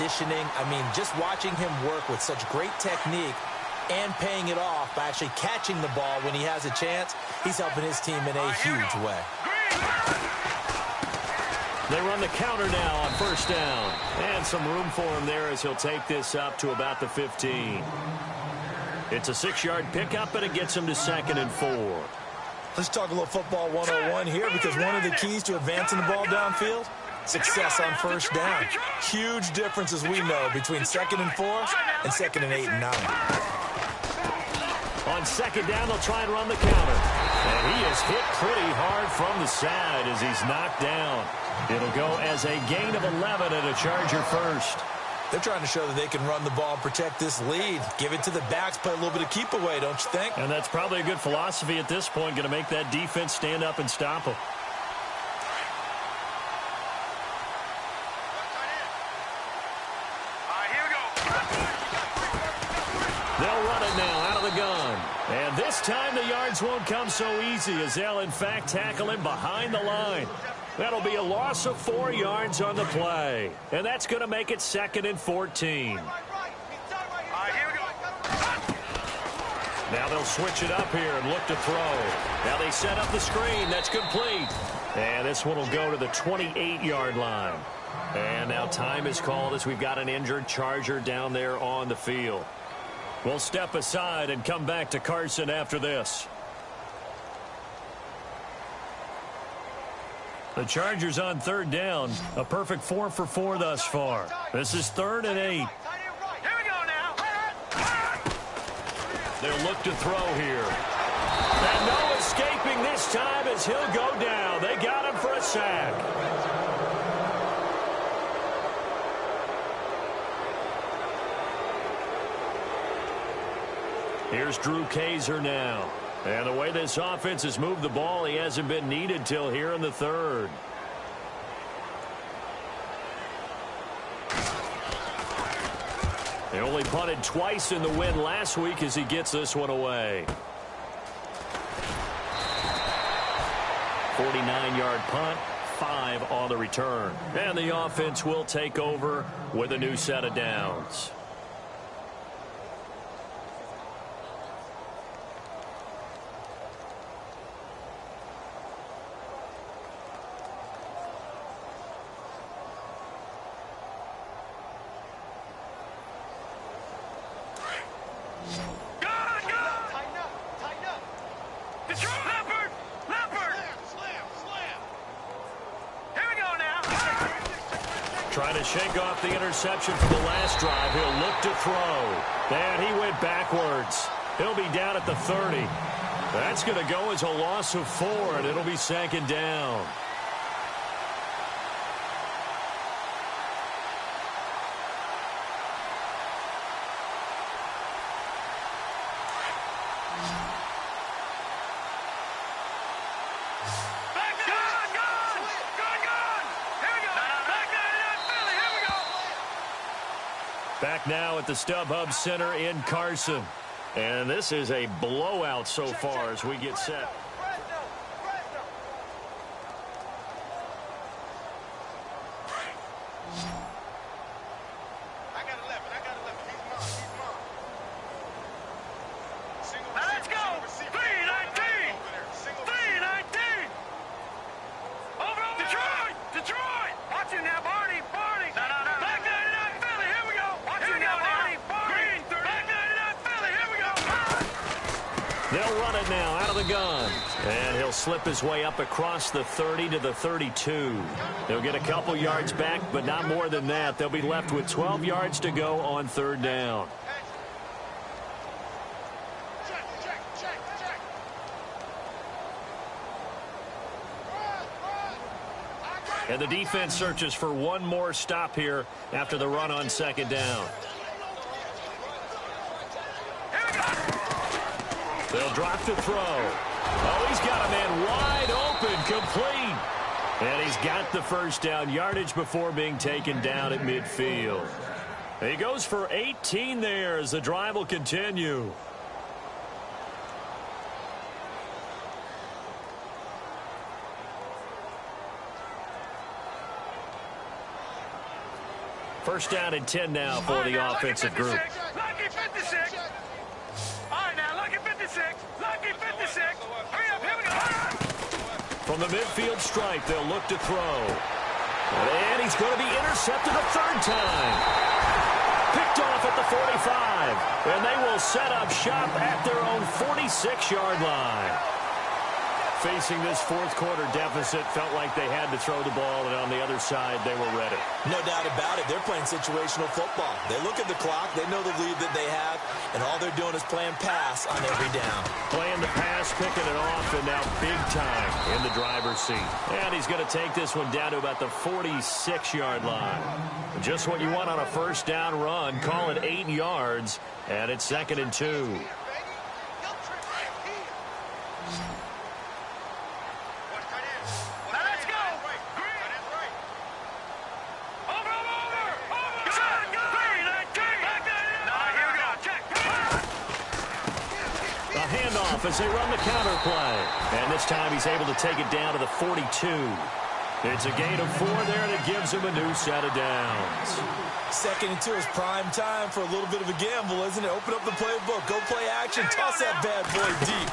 positioning. I mean, just watching him work with such great technique and paying it off by actually catching the ball when he has a chance, he's helping his team in a huge way. They run the counter now on first down. And some room for him there as he'll take this up to about the 15. It's a 6-yard pickup, and it gets him to 2nd and 4. Let's talk a little football 101 here, because one of the keys to advancing the ball downfield, success on first down. Huge difference, as we know, between 2nd and 4 and 2nd and 8 and 9. On 2nd down, they'll try and run the counter. And he is hit pretty hard from the side as he's knocked down. It'll go as a gain of 11 and a Charger first. They're trying to show that they can run the ball and protect this lead. Give it to the backs, play a little bit of keep away, don't you think? And that's probably a good philosophy at this point, going to make that defense stand up and stop them. They'll run it now out of the gun. And this time the yards won't come so easy, as they'll in fact tackle him behind the line. That'll be a loss of 4 yards on the play. And that's going to make it 2nd and 14. Now they'll switch it up here and look to throw. Now they set up the screen. That's complete. And this one will go to the 28-yard line. And now time is called as we've got an injured Charger down there on the field. We'll step aside and come back to Carson after this. The Chargers on 3rd down. A perfect 4 for 4 thus far. This is 3rd and 8. They'll look to throw here. And no escaping this time as he'll go down. They got him for a sack. Here's Drew Kaiser now. And the way this offense has moved the ball, he hasn't been needed till here in the 3rd. They only punted twice in the win last week as he gets this one away. 49-yard punt, 5 on the return. And the offense will take over with a new set of downs. Trying to shake off the interception from the last drive. He'll look to throw. And he went backwards. He'll be down at the 30. That's going to go as a loss of 4, and it'll be 2nd down. Back now at the StubHub Center in Carson. And this is a blowout so far as we get set. They'll run it now out of the gun. And he'll slip his way up across the 30 to the 32. They'll get a couple yards back, but not more than that. They'll be left with 12 yards to go on 3rd down. And the defense searches for one more stop here after the run on 2nd down. They'll drop to throw. Oh, he's got a man wide open, complete. And he's got the first down yardage before being taken down at midfield. He goes for 18 there as the drive will continue. First down and 10 now for the offensive group. Lucky 56. All right, now, lucky 56. Lucky 56. Hurry up, here we go. From the midfield stripe, they'll look to throw. And he's going to be intercepted a third time. Picked off at the 45. And they will set up shop at their own 46-yard line. Facing this fourth quarter deficit, felt like they had to throw the ball, and on the other side, they were ready. No doubt about it. They're playing situational football. They look at the clock. They know the lead that they have, and all they're doing is playing pass on every down. Playing the pass, picking it off, and now big time in the driver's seat. And he's going to take this one down to about the 46-yard line. Just what you want on a first down run. Call it 8 yards, and it's 2nd and 2. As they run the counter play. And this time he's able to take it down to the 42. It's a gain of 4 there, and it gives him a new set of downs. 2nd and 2 is prime time for a little bit of a gamble, isn't it? Open up the playbook, go play action, toss that bad boy deep.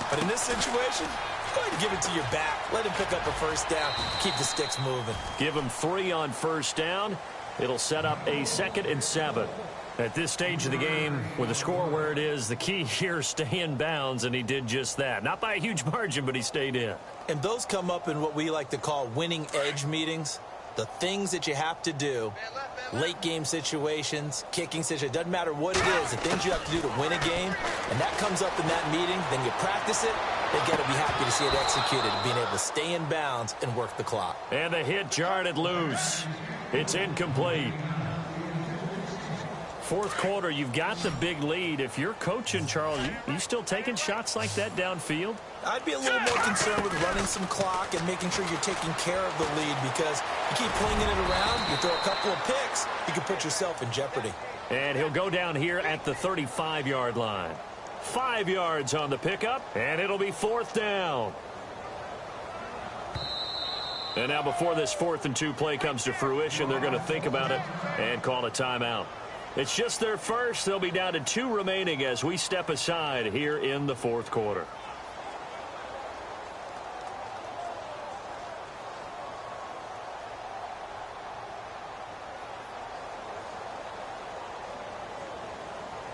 But in this situation, go ahead and give it to your back. Let him pick up a first down, keep the sticks moving. Give him 3 on first down. It'll set up a 2nd and 7. At this stage of the game, with the score where it is, the key here is stay in bounds, and he did just that. Not by a huge margin, but he stayed in. And those come up in what we like to call winning edge meetings. The things that you have to do, late game situations, kicking situations, doesn't matter what it is, the things you have to do to win a game, and that comes up in that meeting, then you practice it, they got to be happy to see it executed, being able to stay in bounds and work the clock. And the hit jarred it loose. It's incomplete. Fourth quarter, you've got the big lead. If you're coaching, Charles, you still taking shots like that downfield? I'd be a little more concerned with running some clock and making sure you're taking care of the lead, because you keep flinging it around, you throw a couple of picks, you can put yourself in jeopardy. And he'll go down here at the 35-yard line. 5 yards on the pickup, and it'll be 4th down. And now before this 4th and 2 play comes to fruition, they're going to think about it and call a timeout. It's just their first. They'll be down to 2 remaining as we step aside here in the fourth quarter.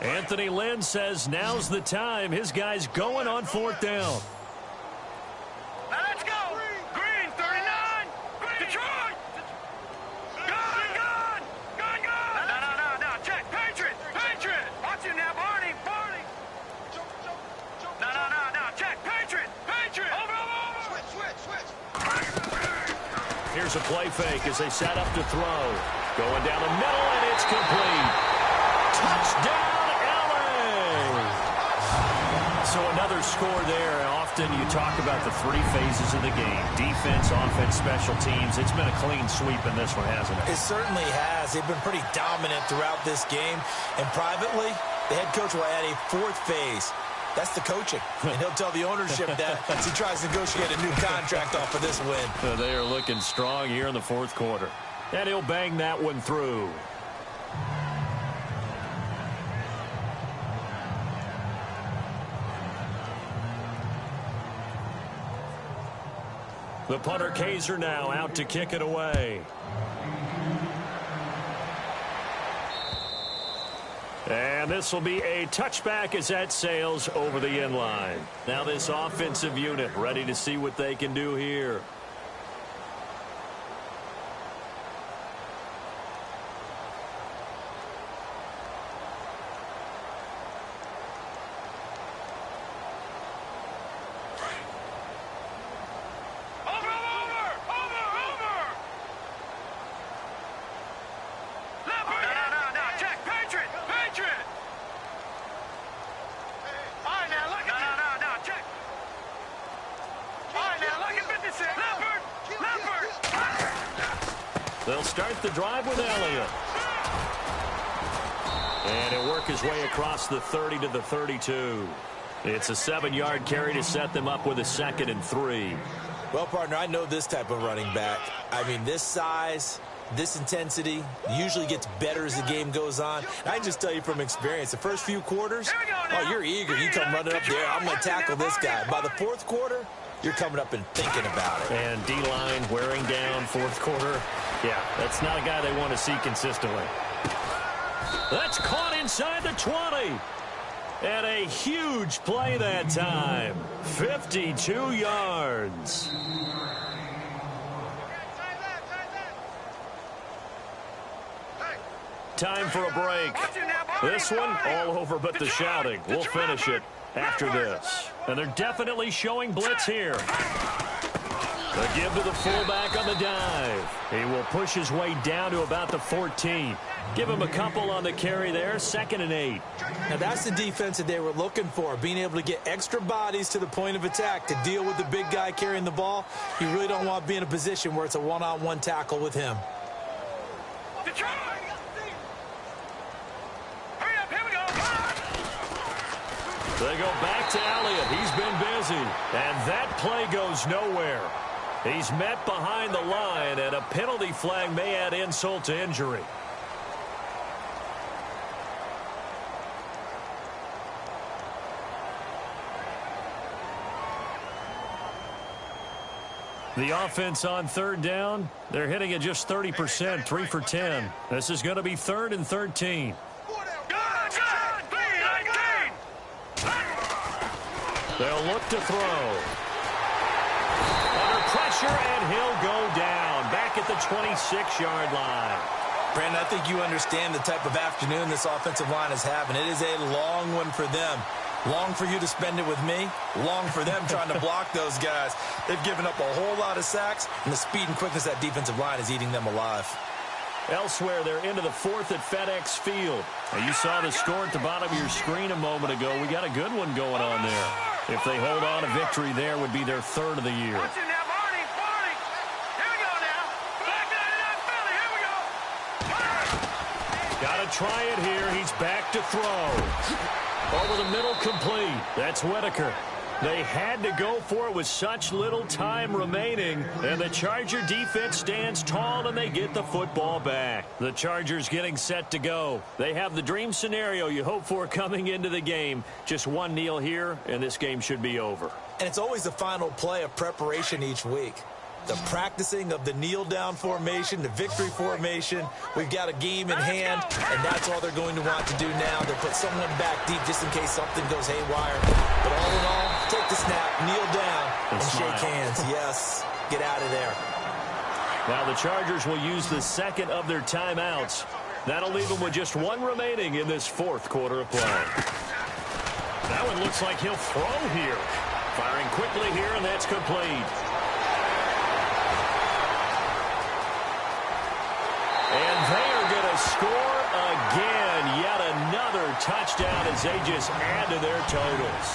Anthony Lynn says now's the time. His guy's going on 4th down. Let's go. Green, 39. Detroit. Gone. No. Check. Patriot. Watch him now, Barney. No. Check. Patriot. Over. Switch. Here's a play fake as they set up to throw. Going down the middle, and it's complete. Touchdown. So another score there. Often you talk about the 3 phases of the game. Defense, offense, special teams. It's been a clean sweep in this one, hasn't it? It certainly has. They've been pretty dominant throughout this game. And privately, the head coach will add a 4th phase. That's the coaching. And he'll tell the ownership that as he tries to negotiate a new contract off of this win. They are looking strong here in the fourth quarter. And he'll bang that one through. The punter Kaiser now out to kick it away. And this will be a touchback as that sails over the end line. Now this offensive unit ready to see what they can do here. They'll start the drive with Elliott. And he'll work his way across the 30 to the 32. It's a 7-yard carry to set them up with a 2nd and 3. Well, partner, I know this type of running back. I mean, this size, this intensity usually gets better as the game goes on. And I can just tell you from experience, the first few quarters, oh, you're eager. You come running up there, I'm going to tackle this guy. By the fourth quarter, you're coming up and thinking about it. And D-line wearing down fourth quarter. Yeah, that's not a guy they want to see consistently. That's caught inside the 20. And a huge play that time. 52 yards. Time for a break. This one, all over but the shouting. We'll finish it after this. And they're definitely showing blitz here. The give to the fullback on the dive. He will push his way down to about the 14. Give him a couple on the carry there, 2nd and 8. Now that's the defense that they were looking for, being able to get extra bodies to the point of attack to deal with the big guy carrying the ball. You really don't want to be in a position where it's a one-on-one tackle with him. They go back to Elliott. He's been busy. And that play goes nowhere. He's met behind the line, and a penalty flag may add insult to injury. The offense on 3rd down, they're hitting at just 30%, 3 for 10. This is going to be 3rd and 13. They'll look to throw. Under pressure, and he'll go down. Back at the 26-yard line. Brandon, I think you understand the type of afternoon this offensive line is having. It is a long one for them. Long for you to spend it with me. Long for them trying to block those guys. They've given up a whole lot of sacks, and the speed and quickness of that defensive line is eating them alive. Elsewhere, they're into the 4th at FedEx Field. Now, you saw the score at the bottom of your screen a moment ago. We got a good one going on there. If they hold on, a victory there would be their 3rd of the year. Got to try it here. He's back to throw. Over the middle, complete. That's Whitaker. They had to go for it with such little time remaining, and the Charger defense stands tall, and they get the football back. The Chargers getting set to go. They have the dream scenario you hope for coming into the game. Just one kneel here, and this game should be over. And it's always the final play of preparation each week. The practicing of the kneel-down formation, the victory formation. We've got a game in hand, and that's all they're going to want to do now. They'll put someone back deep just in case something goes haywire. But all in all, take the snap, kneel down, and shake hands. Yes, get out of there. Now the Chargers will use the 2nd of their timeouts. That'll leave them with just one remaining in this 4th quarter of play. That one looks like he'll throw here. Firing quickly here, and that's complete. And they are going to score again. Yet another touchdown as they just add to their totals.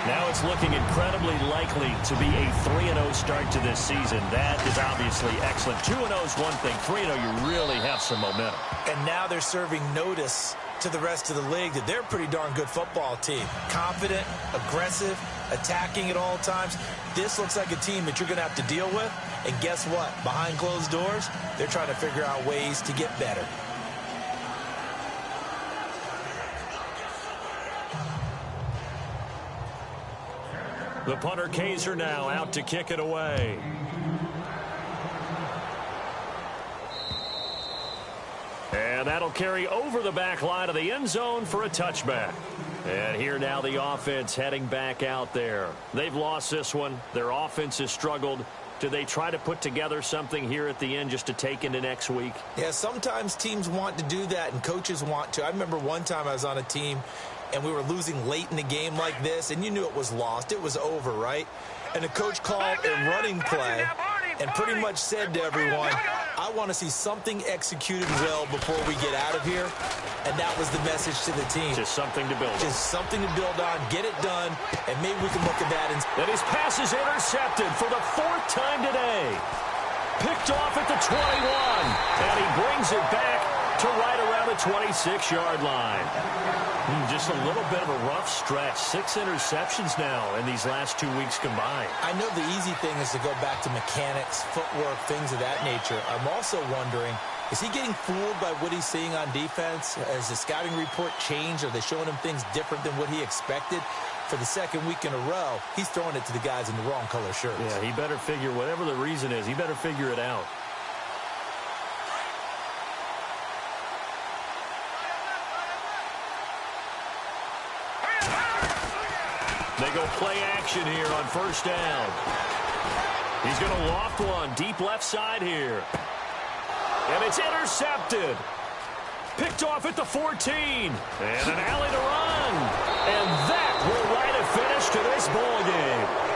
Now it's looking incredibly likely to be a 3-0 start to this season. That is obviously excellent. 2-0 is one thing. 3-0, you really have some momentum. And now they're serving notice to the rest of the league that they're a pretty darn good football team. Confident, aggressive, attacking at all times. This looks like a team that you're going to have to deal with. And guess what? Behind closed doors, they're trying to figure out ways to get better. The punter Kaiser now out to kick it away. And that'll carry over the back line of the end zone for a touchback. And here now the offense heading back out there. They've lost this one. Their offense has struggled. Do they try to put together something here at the end just to take into next week? Yeah, sometimes teams want to do that and coaches want to. I remember one time I was on a team and we were losing late in the game like this, and you knew it was lost. It was over, right? And the coach called a running play and pretty much said to everyone, I want to see something executed well before we get out of here. And that was the message to the team. Just something to build on. Just something to build on, get it done, and maybe we can look at that. And his pass is intercepted for the 4th time today. Picked off at the 21. And he brings it back to right around the 26-yard line. Just a little bit of a rough stretch. 6 interceptions now in these last 2 weeks combined. I know the easy thing is to go back to mechanics, footwork, things of that nature. I'm also wondering, is he getting fooled by what he's seeing on defense? Has the scouting report changed? Are they showing him things different than what he expected? For the second week in a row, he's throwing it to the guys in the wrong color shirts. Yeah, he better figure, whatever the reason is, he better figure it out. They go play action here on first down. He's going to loft one deep left side here. And it's intercepted. Picked off at the 14. And an alley to run. And that will write a finish to this ball game.